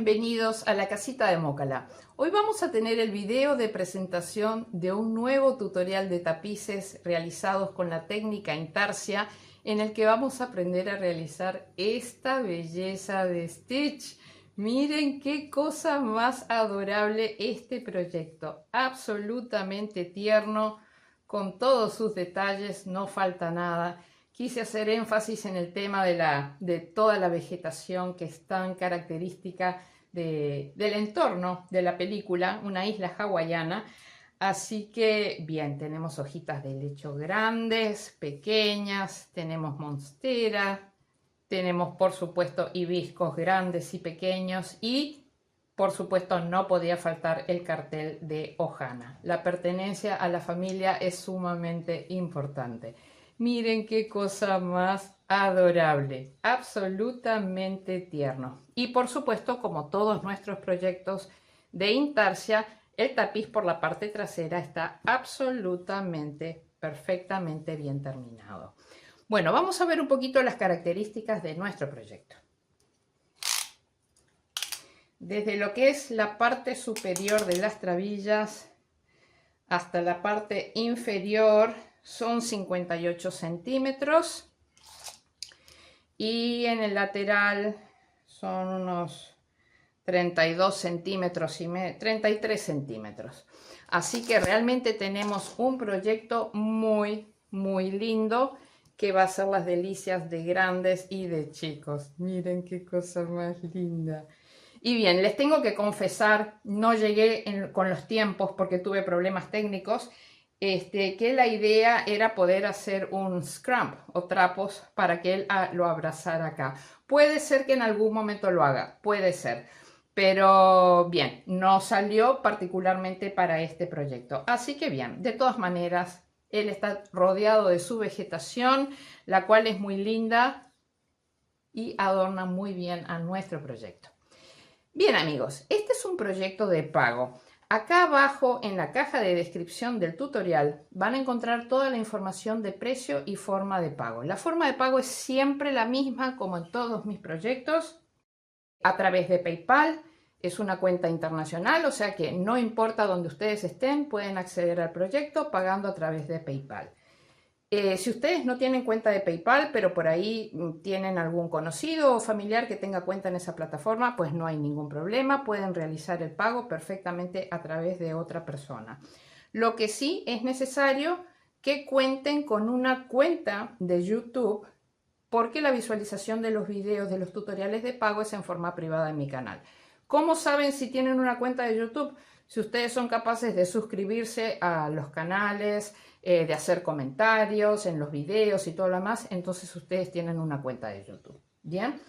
bienvenidos a la casita de Mócala. Hoy vamos a tener el video de presentación de un nuevo tutorial de tapices realizados con la técnica Intarsia, en el que vamos a aprender a realizar esta belleza de Stitch. Miren qué cosa más adorable este proyecto, absolutamente tierno, con todos sus detalles, no falta nada. Quise hacer énfasis en el tema de toda la vegetación que es tan característica del entorno de la película, una isla hawaiana. Así que, bien, tenemos hojitas de helecho grandes, pequeñas, tenemos monstera, tenemos por supuesto hibiscos grandes y pequeños y por supuesto no podía faltar el cartel de Ohana. La pertenencia a la familia es sumamente importante. Miren qué cosa más adorable, absolutamente tierno. Y por supuesto, como todos nuestros proyectos de Intarsia, el tapiz por la parte trasera está absolutamente, perfectamente bien terminado. Bueno, vamos a ver un poquito las características de nuestro proyecto. Desde lo que es la parte superior de las trabillas hasta la parte inferior son 58 centímetros y en el lateral son unos 32 centímetros y 33 centímetros. Así que realmente tenemos un proyecto muy lindo que va a ser las delicias de grandes y de chicos. Miren qué cosa más linda. Y bien, les tengo que confesar, no llegué con los tiempos porque tuve problemas técnicos, que la idea era poder hacer un scrump o trapos para que él lo abrazara acá. Puede ser que en algún momento lo haga, puede ser, pero bien, no salió particularmente para este proyecto. Así que bien, de todas maneras, él está rodeado de su vegetación, la cual es muy linda y adorna muy bien a nuestro proyecto. Bien amigos, este es un proyecto de pago. Acá abajo en la caja de descripción del tutorial van a encontrar toda la información de precio y forma de pago. La forma de pago es siempre la misma como en todos mis proyectos, a través de PayPal. Es una cuenta internacional, o sea que no importa dónde ustedes estén, pueden acceder al proyecto pagando a través de PayPal. Si ustedes no tienen cuenta de PayPal, pero por ahí tienen algún conocido o familiar que tenga cuenta en esa plataforma, pues no hay ningún problema, pueden realizar el pago perfectamente a través de otra persona. Lo que sí es necesario que cuenten con una cuenta de YouTube, porque la visualización de los videos de los tutoriales de pago es en forma privada en mi canal. ¿Cómo saben si tienen una cuenta de YouTube? Si ustedes son capaces de suscribirse a los canales, de hacer comentarios en los videos y todo lo demás, entonces ustedes tienen una cuenta de YouTube. ¿Bien?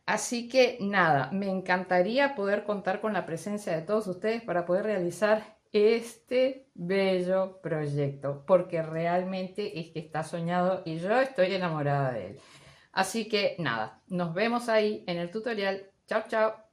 Así que nada, me encantaría poder contar con la presencia de todos ustedes para poder realizar este bello proyecto, porque realmente es que está soñado y yo estoy enamorada de él. Así que nada, nos vemos ahí en el tutorial. Chao, chao.